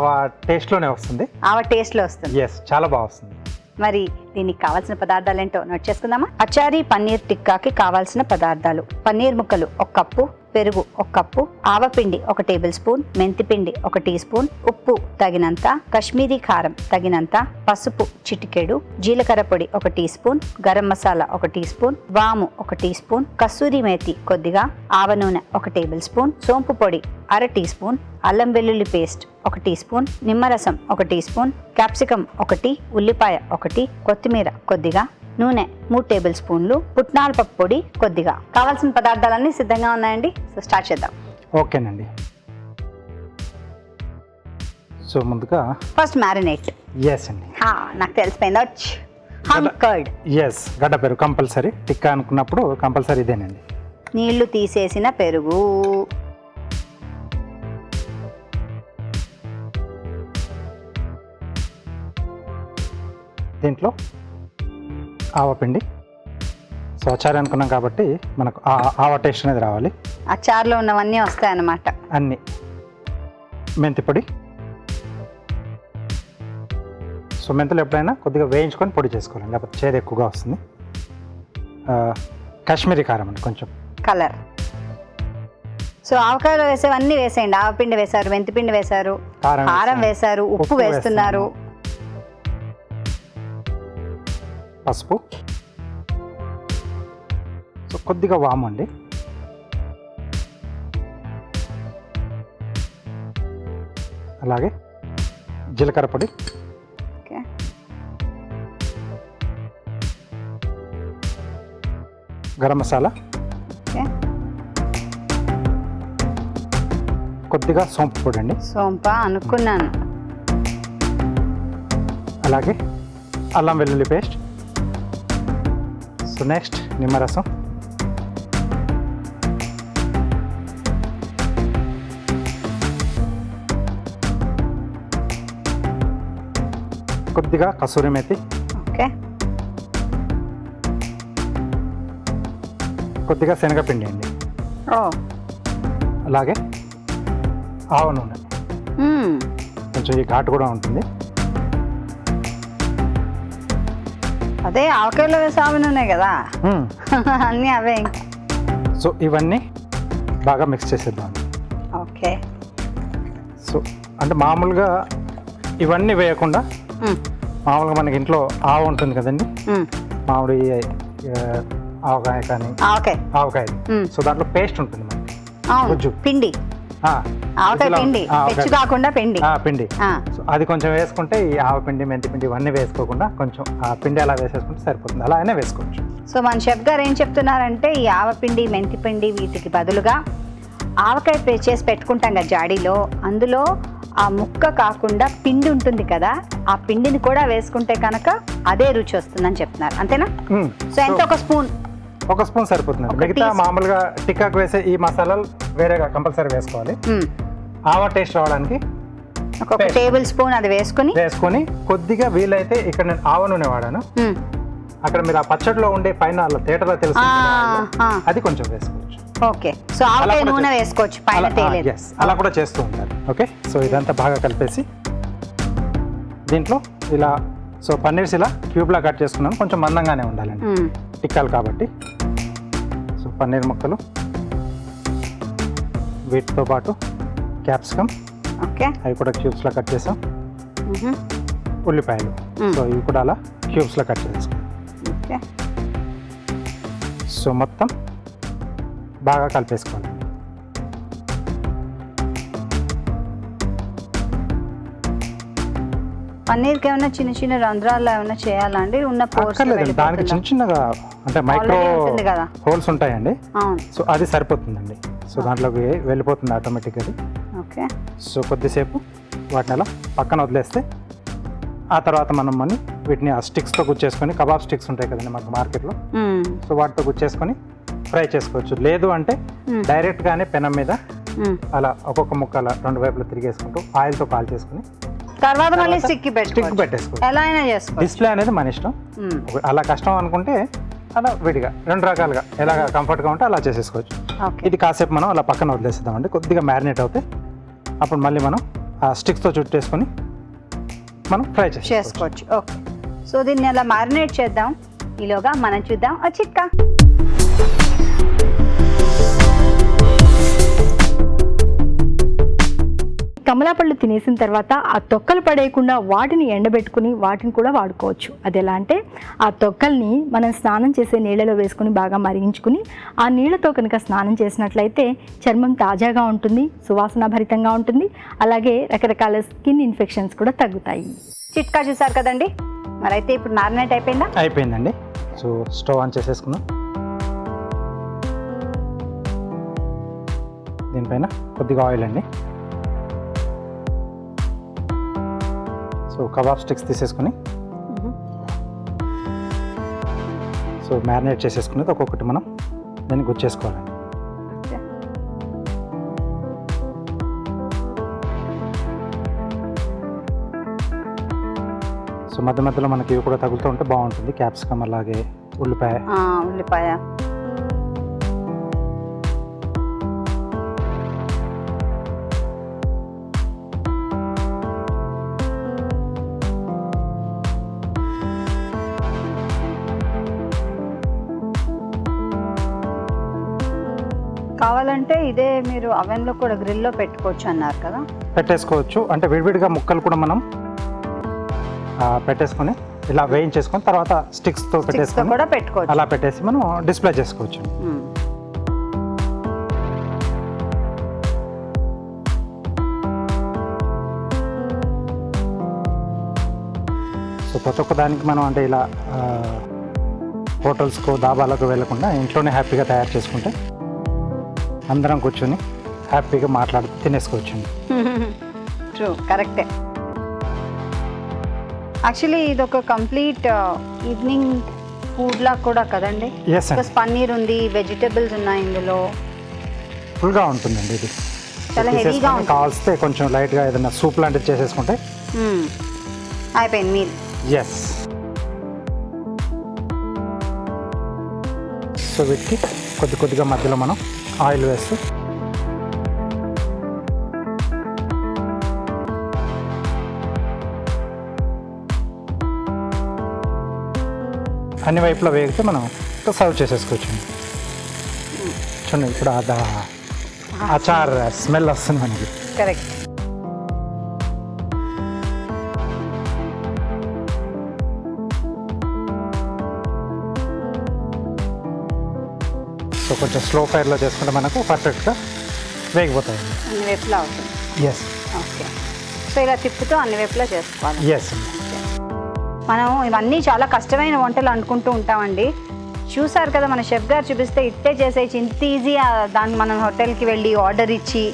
టేస్ట్లోనే వస్తుంది. ఆవ టేస్ట్లో వస్తుంది. ఎస్, చాలా బాగా వస్తుంది. మరి దీనికి కావాల్సిన పదార్థాలు ఏంటో నోట్ చేసుకుందామా? అచారీ పన్నీర్ టిక్కాకి కావాల్సిన పదార్థాలు: పన్నీర్ ముక్కలు 1 కప్పు, పెరుగు 1 కప్పు, ఆవపిండి 1 టేబుల్ స్పూన్, మెంతిపిండి 1 టీ స్పూన్, ఉప్పు తగినంత, కాశ్మీరీ కారం తగినంత, పసుపు చిటికెడు, జీలకర్ర పొడి 1 teaspoon, garam masala 1 teaspoon, వాము 1 టీ స్పూన్, కస్తూరి మేతి కొద్దిగా, ఆవ నూనె 1 టేబుల్ స్పూన్, సోంపు పొడి 1/2 టీ స్పూన్, అల్లం వెల్లుల్లి పేస్ట్ 1 టీ స్పూన్, నిమ్మరసం 1 టీ స్పూన్, క్యాప్సికం 1, ఉల్లిపాయ 1, కొత్తిమీర కొద్దిగా, నూనె 3 టేబుల్ స్పూన్లు, పుట్నాల పప్పు పొడి కొద్దిగా. కావాల్సిన పదార్థాలన్నీ సిద్ధంగా ఉన్నాయండి. సో స్టార్ట్ చేద్దాం. ఓకేనండి. సో ముందుగా ఫస్ట్ మ్యారినేట్. ఎస్ అండి. నాకు తెలిసిపోయింది. హమ్ కర్డ్. ఎస్, గడ్డ పెరుగు కంపల్సరీ. టిక్కా అనుకున్నప్పుడు కంపల్సరీ ఇదేనండి. నీళ్లు తీసేసిన పెరుగు, దీంట్లో ఆవపిండి. సో అచారి అనుకున్నాం కాబట్టి మనకు ఆవ టేస్ట్ అనేది రావాలి. అచార్లో ఉన్నవన్నీ వస్తాయన్నమాట. అన్నీ. మెంతి పొడి. సో మెంతులు ఎప్పుడైనా కొద్దిగా వేయించుకొని పొడి చేసుకోవాలి, లేకపోతే చేదు ఎక్కువగా వస్తుంది. కాశ్మీరీ కారం అండి కొంచెం కలర్. సో ఆవకాయలో వేసేవన్నీ వేసేయండి. ఆవపిండి వేశారు, మెంతిపిండి వేశారు, కారం వేశారు, ఉప్పు వేస్తున్నారు, పసుపు, సో కొద్దిగా వాము అండి, అలాగే జీలకర్ర పొడి, ఓకే, గరం మసాలా, ఓకే, కొద్దిగా సోంపు పొడి అండి, సోంప అనుకున్నాను, అలాగే అల్లం వెల్లుల్లి పేస్ట్. సో నెక్స్ట్ నిమ్మరసం, కొద్దిగా కసూరి మేతి, ఓకే, కొద్దిగా శనగపిండి అండి, ఓ, అలాగే ఆవ నూనె. కొంచెం ఈ ఘాటు కూడా ఉంటుంది. అదే ఆవకాయలో వేసే ఆవ నూనె కదా. అన్నీ అవే. సో ఇవన్నీ బాగా మిక్స్ చేసేద్దాం. ఓకే. సో అంటే మామూలుగా ఇవన్నీ వేయకుండా మామూలుగా మనకి ఇంట్లో ఆవ ఉంటుంది కదండి, మామిడి ఆవకాయ కానీ ఆవకాయ. సో దాంట్లో పేస్ట్ ఉంటుంది మనకి, పిండి, ఆవకాయ పిండి, పెచ్చు కాకుండా పిండి. పిండి. సో అది కొంచెం వేసుకుంటే ఈ ఆవపిండి మెంతిపిండి ఇవన్నీ వేసుకోకుండా కొంచెం ఆ పిండి అలా వేసేసుకుంటే సరిపోతుంది. అలా అయినా వేసుకోవచ్చు. సో మన షెఫ్ గారు ఏం చెప్తున్నారంటే ఈ ఆవపిండి మెంతిపిండి వీటికి బదులుగా ఆవకాయ చేసి పెట్టుకుంటాం కదా జాడీలో, అందులో ఆ ముక్క కాకుండా పిండి ఉంటుంది కదా, ఆ పిండిని కూడా వేసుకుంటే కనుక అదే రుచి వస్తుందని చెప్తున్నారు. అంతేనా? సో ఎంత? 1 స్పూన్. 1 స్పూన్ సరిపోతుంది. మిగతా మామూలుగా టిక్కాకు వేసే ఈ మసాలాలు వేరేగా కంపల్సరీ వేసుకోవాలి. ఆవ టేస్ట్ రావడానికి 1 టేబుల్ స్పూన్ అది వేసుకొని కొద్దిగా వీలైతే ఇక్కడ నేను ఆవ నూనె వాడాను. అక్కడ మీరు ఆ పచ్చడిలో ఉండే పైన తేటలో తెలుసు, అది కొంచెం వేసుకోవచ్చు. ఓకే. సో ఆవకాయ నూనె వేసుకోవచ్చు పైన తేలేదు. అలా కూడా చేస్తూ ఉంటారు. ఓకే. సో ఇదంతా బాగా కలిపేసి దీంట్లో ఇలా, సో పన్నీర్స్ ఇలా క్యూబ్లా కట్ చేసుకున్నాను. కొంచెం మందంగానే ఉండాలండి టిక్కాలు కాబట్టి. సో పన్నీర్ ముక్కలు, వీటితో పాటు క్యాప్సికమ్, ఓకే, అవి కూడా క్యూబ్స్లో కట్ చేసాం. ఉల్లిపాయలు, సో ఇవి కూడా అలా క్యూబ్స్లో కట్ చేసాం. ఓకే. సో మొత్తం బాగా కలిపేసుకోవాలి. పన్నీర్కి ఏమైనా చిన్న చిన్న రంధ్రాలు ఏమైనా చేయాలండి? ఉన్న దానికి చిన్న చిన్నగా అంటే మైక్రో హోల్స్ ఉంటాయండి. సో అది సరిపోతుందండి. సో దాంట్లోకి వెళ్ళిపోతుంది ఆటోమేటిక్గా. ఓకే. సో కొద్దిసేపు వాటిని అలా పక్కన వదిలేస్తే ఆ తర్వాత మనం వీటిని ఆ స్టిక్స్తో గుచ్చేసుకొని, కబాబ్ స్టిక్స్ ఉంటాయి కదండి మనకు మార్కెట్లో, సో వాటితో గుచ్చేసుకొని ఫ్రై చేసుకోవచ్చు. లేదు అంటే డైరెక్ట్గానే పెనం మీద అలా ఒక్కొక్క ముక్క అలా 2 వైపులు తిరిగేసుకుంటూ ఆయిల్తో కాల్ చేసుకుని తర్వాత మళ్ళీ స్టిక్ పెట్టేసుకోవచ్చు. ఎలా అయినా చేసుకోవచ్చు. డిస్ప్లే అనేది మన ఇష్టం. అలా కష్టం అనుకుంటే అలా విడిగా 2 రకాలుగా ఎలాగ కంఫర్ట్గా ఉంటే అలా చేసేసుకోవచ్చు. ఓకే. ఇది కాసేపు మనం అలా పక్కన వదిలేసేద్దామండి, కొద్దిగా మ్యారినేట్ అవుతాయి. అప్పుడు మళ్ళీ మనం ఆ స్టిక్స్తో చుట్టేసుకొని మనం ఫ్రై చేసుకోవచ్చు. ఓకే. సో దీన్ని అలా మ్యారినేట్ చేద్దాం. ఈలోగా మనం చూద్దాం ఆ చిట్కా. కమలాపళ్ళు తినేసిన తర్వాత ఆ తొక్కలు పడేయకుండా వాటిని ఎండబెట్టుకుని వాటిని కూడా వాడుకోవచ్చు. అది ఎలా అంటే ఆ తొక్కల్ని మనం స్నానం చేసే నీళ్ళలో వేసుకుని బాగా మరిగించుకుని ఆ నీళ్ళతో కనుక స్నానం చేసినట్లయితే చర్మం తాజాగా ఉంటుంది, సువాసనాభరితంగా ఉంటుంది, అలాగే రకరకాల స్కిన్ ఇన్ఫెక్షన్స్ కూడా తగ్గుతాయి. చిట్కా చూసారు కదండి. మరి అయితే ఇప్పుడు మ్యారినేట్ అయిపోయిందా? అయిపోయిందండి. సో స్టవ్ ఆన్ చేసేసుకుందాం. దీనిపైన కొద్దిగా ఆయిల్ అండి. సో కబాబ్ స్టిక్స్ తీసేసుకొని సో మ్యారినేట్ చేసేసుకునేది ఒక్కొక్కటి మనం దాన్ని గుచ్చేసుకోవాలండి. సో మధ్య మధ్యలో మనకి ఇవి కూడా తగులుతూ ఉంటే బాగుంటుంది. క్యాప్సికమ్ అలాగే ఉల్లిపాయ. ఉల్లిపాయ. కావాలంటే ఇదే మీరు అవెన్లో కూడా గ్రిల్లో పెట్టుకోవచ్చు అన్నారు కదా. పెట్టేసుకోవచ్చు. అంటే విడివిడిగా ముక్కలు కూడా మనం పెట్టేసుకొని ఇలా వేయించేసుకొని తర్వాత స్టిక్స్తో పెట్టేసుకొని కూడా పెట్టుకోవచ్చు. అలా పెట్టేసి మనం డిస్ప్లే చేసుకోవచ్చు. సో ప్రతి ఒక్క దానికి మనం అంటే ఇలా హోటల్స్కు దాబాలకు వెళ్ళకుండా ఇంట్లోనే హ్యాపీగా తయారు చేసుకుంటే అందరం కూర్చొని హ్యాపీగా మాట్లాడుతూ తినేసుకోవచ్చు. ట్రూ, కరెక్టే. యాక్చువల్లీ ఇది ఒక కంప్లీట్ ఈవినింగ్ ఫుడ్ లా కూడా కదండి. పన్నీర్ ఉంది, వెజిటబుల్స్ ఉన్నాయి ఇందులో, ఫుల్గా ఉంటుందండి. ఇది చాలా హెవీగా ఉంటుంది. కావాల్స్తే కొంచెం లైట్గా ఏదైనా సూప్ లాంటిది చేసేసుకుంటే అయిపోయింది మీల్. ఎస్. సో వీటికి కొద్దిగా మధ్యలో మనం ఆయిల్ వేస్తూ అన్ని వైపులో వేగితే మనం సర్వ్ చేసేసుకోవచ్చు. చూడండి ఇప్పుడు అచార్ స్మెల్ వస్తుంది మనకి. కరెక్ట్. సో కొంచెం స్లో ఫైర్లో చేసుకుంటే మనకు పర్ఫెక్ట్గా వేగిపోతాయి. అన్ని వైపులా అవుతుంది. ఎస్. ఓకే. సో ఇలా తిప్పుతూ అన్ని వైపులా చేసుకోవాలి. ఎస్. మనం ఇవన్నీ చాలా కష్టమైన వంటలు అనుకుంటూ ఉంటామండి. చూసారు కదా మన షెఫ్ గారు చూపిస్తే ఇట్టే చేసేసి ఇంత ఈజీ. దాన్ని మనం హోటల్కి వెళ్ళి ఆర్డర్ ఇచ్చి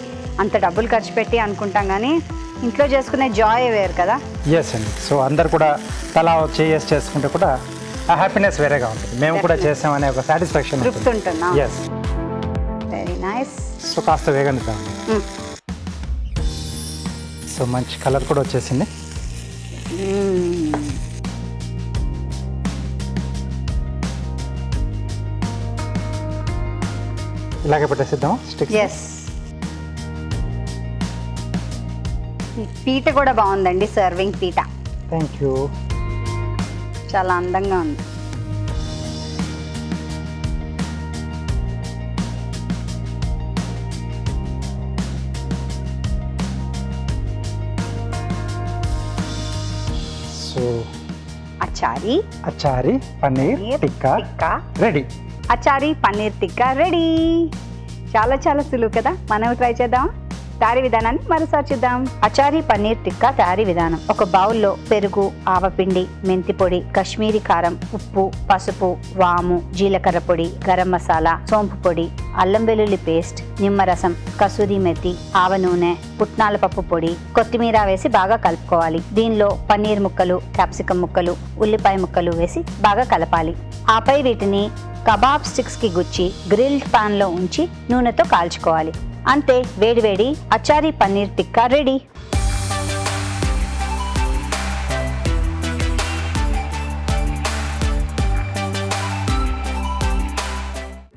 అంత డబ్బులు ఖర్చు పెట్టి అనుకుంటాం, కానీ ఇంట్లో చేసుకునే జాయ్ వేరు కదా. ఎస్ అండి. సో అందరు కూడా తలా చేసుకుంటే కూడా ఆ హ్యాపీనెస్ వేరేగా ఉంటుంది. మేము కూడా చేసామనే ఒక సాటిస్ఫాక్షన్ గుర్తుంటున్నా. ఎస్. Very nice. సో కాస్త వేగనిద్దాం. సో మంచి కలర్ కూడా వచ్చేసింది. ఇలాగే పెట్టేసిద్దాం స్టిక్. ఎస్. పీట కూడా బాగుందండి, సర్వింగ్ పీట. Thank you. చాలా అందంగా ఉంది. So achari paneer tikka ready. Achari paneer tikka ready. చాలా చాలా సులువు కదా. మనం ట్రై చేద్దాం. తయారీ విధానాన్ని మరోసారి చూద్దాం. అచారీ పన్నీర్ టిక్కా తయారీ విధానం. ఒక బౌల్లో పెరుగు, ఆవపిండి, మెంతి పొడి, కాశ్మీరీ కారం, ఉప్పు, పసుపు, వాము, జీలకర్ర పొడి, గరం మసాలా, సోంపు పొడి, అల్లం వెల్లుల్లి పేస్ట్, నిమ్మరసం, కసూరి మెతి, ఆవ నూనె, పుట్నాల పప్పు పొడి, కొత్తిమీర వేసి బాగా కలుపుకోవాలి. దీనిలో పన్నీర్ ముక్కలు, క్యాప్సికం ముక్కలు, ఉల్లిపాయ ముక్కలు వేసి బాగా కలపాలి. ఆపై వీటిని కబాబ్ స్టిక్స్ కి గుచ్చి గ్రిల్డ్ పాన్ లో ఉంచి నూనెతో కాల్చుకోవాలి. అంతే, వేడివేడి అచారీ పన్నీర్ టిక్కా రెడీ.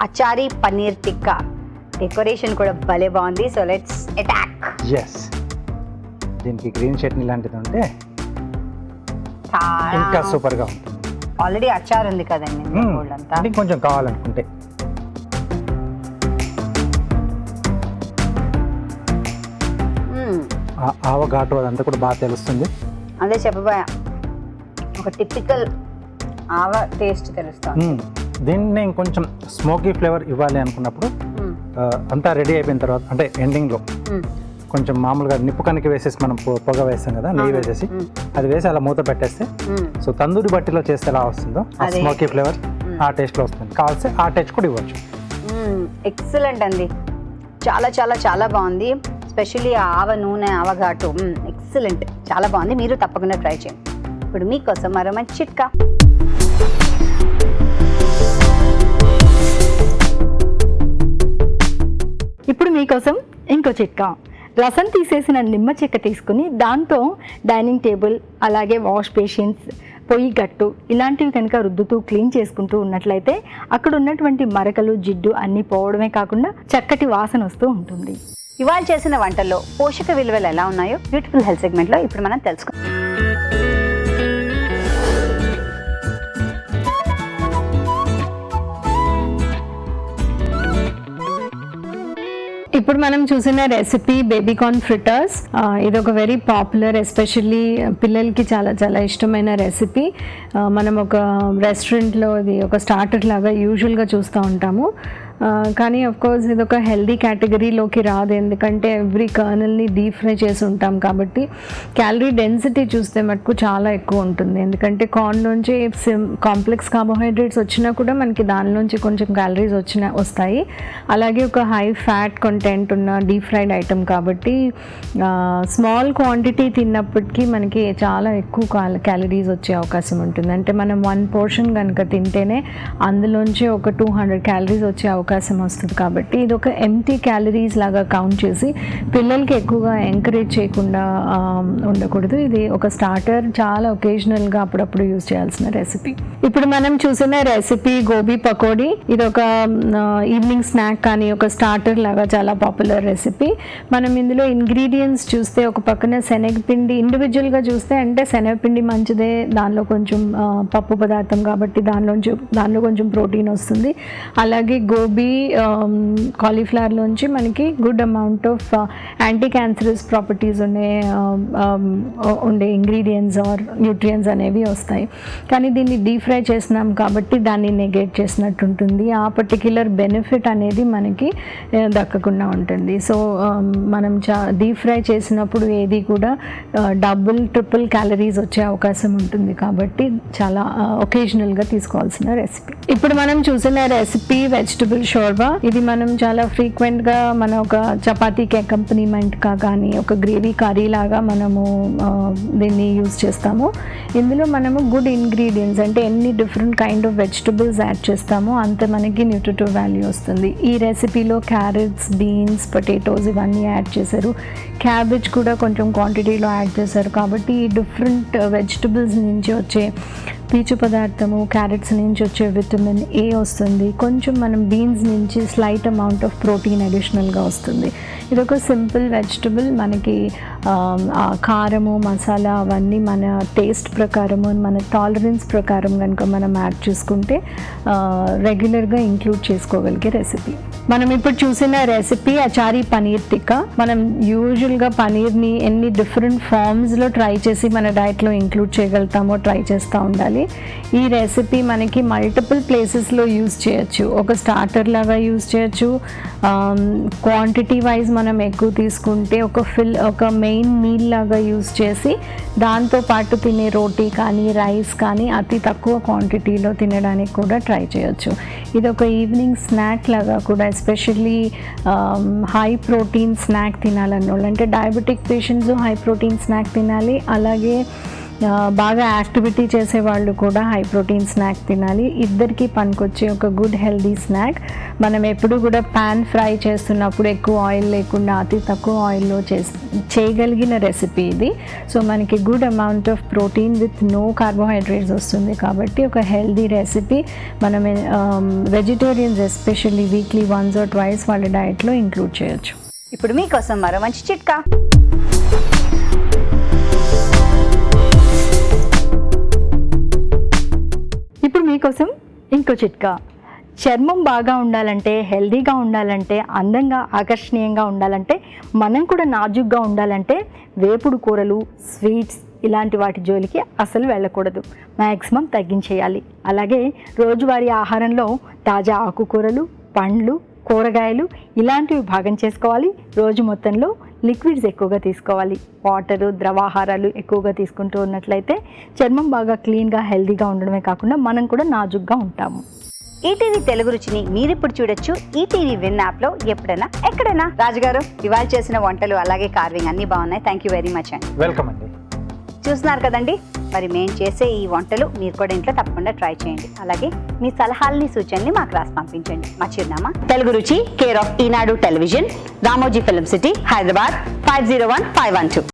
అచారీ పన్నీర్ టిక్కా. డెకరేషన్ కూడా భలే బాగుంది. So let's attack. ఎస్, దీనికి గ్రీన్ చట్నీ లాంటిది ఉంటే ఇంకా సూపర్గా ఉంటుంది. ఆల్రెడీ అచార్ ఉంది కదండి అంతా. అది కొంచెం కావాలనుకుంటే ఆవ ఘాటు అదంతా కూడా బాగా తెలుస్తుంది. అదే చెప్పబోయా, ఒక టిపికల్ ఆవ టేస్ట్ తెలుస్తుంది. దీన్ని ఇంకొంచెం స్మోకీ ఫ్లేవర్ ఇవ్వాలి అనుకున్నప్పుడు అంతా రెడీ అయిపోయిన తర్వాత, అంటే ఎండింగ్లో కొంచెం మామూలుగా నిప్పు కనికి వేసేసి మనం పొగ వేస్తాం కదా, నెయ్యి వేసేసి అది వేసి అలా మూత పెట్టేస్తే, సో తందూరి బట్టిలో చేస్తే ఎలా వస్తుందో ఆ స్మోకీ ఫ్లేవర్ ఆ టేస్ట్లో వస్తుంది. కావాల్సి ఆ టేస్ట్ కూడా ఇవ్వచ్చు. ఎక్సలెంట్ అండి, చాలా చాలా చాలా బాగుంది. స్పెషల్లీ ఆవ నూనె, ఆవఘాటు ఎక్సలెంట్, చాలా బాగుంది. మీరు తప్పకుండా ట్రై చేయండి. ఇప్పుడు మీకోసం మరో మంచి చిట్కా. ఇప్పుడు మీకోసం ఇంకో చిట్కా. రసం తీసేసిన నిమ్మ చెక్క తీసుకుని దాంతో డైనింగ్ టేబుల్, అలాగే వాష్ బేసిన్స్, పొయ్యి గట్టు ఇలాంటివి కనుక రుద్దుతూ క్లీన్ చేసుకుంటూ ఉన్నట్లయితే అక్కడ ఉన్నటువంటి మరకలు, జిడ్డు అన్నీ పోవడమే కాకుండా చక్కటి వాసన వస్తూ ఉంటుంది. ఇవాళ చేసిన వంటల్లో పోషక విలువలు ఎలా ఉన్నాయో బ్యూటిఫుల్ హెల్త్ సెగ్మెంట్లో ఇప్పుడు మనం తెలుసుకుందాం. ఇప్పుడు మనం చూసిన రెసిపీ బేబీకార్న్ ఫ్రిటర్స్. ఇది ఒక వెరీ పాపులర్, ఎస్పెషల్లీ పిల్లలకి చాలా చాలా ఇష్టమైన రెసిపీ. మనం ఒక రెస్టారెంట్లో ఇది ఒక స్టార్టర్ లాగా యూజువల్గా చూస్తూ ఉంటాము. కానీ కోర్స్ ఇది ఒక హెల్దీ కేటగిరీలోకి రాదు, ఎందుకంటే ఎవ్రీ కర్నల్ని డీప్ ఫ్రై చేసి ఉంటాం కాబట్టి క్యాలరీ డెన్సిటీ చూస్తే మటుకు చాలా ఎక్కువ ఉంటుంది. ఎందుకంటే కార్న్ నుంచి కాంప్లెక్స్ కార్బోహైడ్రేట్స్ వచ్చినా కూడా మనకి దానిలోంచి కొంచెం క్యాలరీస్ వస్తాయి. అలాగే ఒక హై ఫ్యాట్ కంటెంట్ ఉన్న డీప్ ఫ్రైడ్ ఐటమ్ కాబట్టి స్మాల్ క్వాంటిటీ తిన్నప్పటికీ మనకి చాలా ఎక్కువ క్యాలరీస్ వచ్చే అవకాశం ఉంటుంది. అంటే మనం 1 పోర్షన్ కనుక తింటేనే అందులోంచి ఒక 200 క్యాలరీస్ వచ్చే అవకాశం వస్తుంది. కాబట్టి ఇది ఒక ఎంటీ క్యాలరీస్ లాగా కౌంట్ చేసి పిల్లలకి ఎక్కువగా ఎంకరేజ్ చేయకుండా ఉండకూడదు. ఇది ఒక స్టార్టర్, చాలా ఒకేజనల్గా అప్పుడప్పుడు యూజ్ చేయాల్సిన రెసిపీ. ఇప్పుడు మనం చూసిన రెసిపీ గోబీ పకోడీ. ఇది ఒక ఈవినింగ్ స్నాక్ కానీ ఒక స్టార్టర్ లాగా చాలా పాపులర్ రెసిపీ. మనం ఇందులో ఇంగ్రీడియంట్స్ చూస్తే ఒక పక్కన శనగపిండి, ఇండివిజువల్గా చూస్తే అంటే శనగపిండి మంచిదే, దానిలో కొంచెం పప్పు పదార్థం కాబట్టి దానిలో కొంచెం ప్రోటీన్ వస్తుంది. అలాగే గోబీ, కాలీఫ్లవర్లోంచి మనకి good amount of anti cancerous properties ఉండే ఇంగ్రీడియంట్స్ ఆర్ న్యూట్రియన్స్ అనేవి వస్తాయి. కానీ దీన్ని డీప్ ఫ్రై చేసినాం కాబట్టి దాన్ని నెగేట్ చేసినట్టు ఉంటుంది. ఆ పర్టిక్యులర్ బెనిఫిట్ అనేది మనకి దక్కకుండా ఉంటుంది. సో మనం డీప్ ఫ్రై చేసినప్పుడు ఏది కూడా డబుల్, ట్రిపుల్ క్యాలరీస్ వచ్చే అవకాశం ఉంటుంది. కాబట్టి చాలా ఒకేజనల్గా తీసుకోవాల్సిన రెసిపీ. ఇప్పుడు మనం చూసిన రెసిపీ వెజిటబుల్ షోర్బా. ఇది మనం చాలా ఫ్రీక్వెంట్గా మన ఒక చపాతీకి అకంపనీమెంట్గా కానీ ఒక గ్రేవీ కర్రీ లాగా మనము దీన్ని యూజ్ చేస్తాము. ఇందులో మనము గుడ్ ఇంగ్రీడియంట్స్, అంటే ఎన్ని different kind of vegetables add చేస్తామో అంత మనకి న్యూట్రిటివ్ వాల్యూ వస్తుంది. ఈ రెసిపీలో క్యారెట్స్, బీన్స్, పొటాటోస్ ఇవన్నీ యాడ్ చేశారు. క్యాబేజ్ కూడా కొంచెం క్వాంటిటీలో యాడ్ చేశారు. కాబట్టి ఈ డిఫరెంట్ వెజిటబుల్స్ నుంచి వచ్చే పీచు పదార్థము, క్యారెట్స్ నుంచి వచ్చే విటమిన్ ఏ వస్తుంది. కొంచెం మనం బీన్స్ నుంచి స్లైట్ అమౌంట్ ఆఫ్ ప్రోటీన్ అడిషనల్గా వస్తుంది. ఇది ఒక సింపుల్ వెజిటబుల్. మనకి కారము, మసాలా అవన్నీ మన టేస్ట్ ప్రకారము, మన టాలరెన్స్ ప్రకారం కనుక మనం యాడ్ చేసుకుంటే రెగ్యులర్గా ఇంక్లూడ్ చేసుకోగలిగే రెసిపీ. మనం ఇప్పుడు చూసిన రెసిపీ అచారీ పనీర్ టిక్కా. మనం యూజువల్గా పనీర్ని ఎన్ని డిఫరెంట్ ఫార్మ్స్లో ట్రై చేసి మన డైట్లో ఇంక్లూడ్ చేయగలుగుతామో ట్రై చేస్తూ ఉండాలి. ఈ రెసిపీ మనకి మల్టిపుల్ ప్లేసెస్లో యూజ్ చేయొచ్చు. ఒక స్టార్టర్ లాగా యూజ్ చేయొచ్చు. క్వాంటిటీ వైజ్ మనం ఎక్కువ తీసుకుంటే ఒక మెయిన్ మీల్ లాగా యూజ్ చేసి దాంతోపాటు తినే రోటీ కానీ రైస్ కానీ అతి తక్కువ క్వాంటిటీలో తినడానికి కూడా ట్రై చేయొచ్చు. ఇది ఒక ఈవినింగ్ స్నాక్ లాగా కూడా, ఎస్పెషల్లీ హై ప్రోటీన్ స్నాక్ తినాలన్న వాళ్ళు, అంటే diabetic patients high protein snack తినాలి. అలాగే బాగా యాక్టివిటీ చేసే వాళ్ళు కూడా హై ప్రోటీన్ స్నాక్ తినాలి. ఇద్దరికి పనికొచ్చే ఒక గుడ్ హెల్దీ స్నాక్. మనం ఎప్పుడు కూడా పాన్ ఫ్రై చేస్తున్నప్పుడు ఎక్కువ ఆయిల్ లేకుండా అతి తక్కువ ఆయిల్లో చేయగలిగిన రెసిపీ ఇది. సో మనకి good amount of protein with no carbohydrates వస్తుంది కాబట్టి ఒక హెల్దీ రెసిపీ మనం vegetarians especially weekly once or twice వాళ్ళ డైట్లో ఇంక్లూడ్ చేయొచ్చు. ఇప్పుడు మీకోసం మరో మంచి చిట్కా. ఇప్పుడు మీకోసం ఇంకో చిట్కా. చర్మం బాగా ఉండాలంటే, హెల్దీగా ఉండాలంటే, అందంగా ఆకర్షణీయంగా ఉండాలంటే, మనం కూడా నాజుగ్గా ఉండాలంటే వేపుడు కూరలు, స్వీట్స్ ఇలాంటి వాటి జోలికి అసలు వెళ్ళకూడదు. మ్యాక్సిమం తగ్గించేయాలి. అలాగే రోజువారీ ఆహారంలో తాజా ఆకుకూరలు, పండ్లు, కూరగాయలు ఇలాంటివి భాగం చేసుకోవాలి. రోజు మొత్తంలో లిక్విడ్స్ ఎక్కువగా తీసుకోవాలి. వాటరు, ద్రవాహారాలు ఎక్కువగా తీసుకుంటూ ఉన్నట్లయితే చర్మం బాగా క్లీన్గా హెల్దీగా ఉండడమే కాకుండా మనం కూడా నాజుగ్గా ఉంటాము. ఈటీవీ తెలుగు రుచిని మీరిప్పుడు చూడొచ్చు ఈటీవీ విన్ యాప్లో ఎప్పుడైనా ఎక్కడైనా. రాజుగారు, ఇవాళ చేసిన వంటలు అలాగే కార్వింగ్ అన్నీ బాగున్నాయి. థ్యాంక్ యూ వెరీ మచ్ అండి. వెల్కమ్ అండి. చూస్తున్నారు కదండి, మరి మేము చేసే ఈ వంటలు మీరు కూడా ఇంట్లో తప్పకుండా ట్రై చేయండి. అలాగే మీ సలహాలని, సూచనని మాకు రాసి పంపించండి. మా చిరునామా తెలుగు రుచి, care of Eenadu television, Ramoji film city, Hyderabad 501512.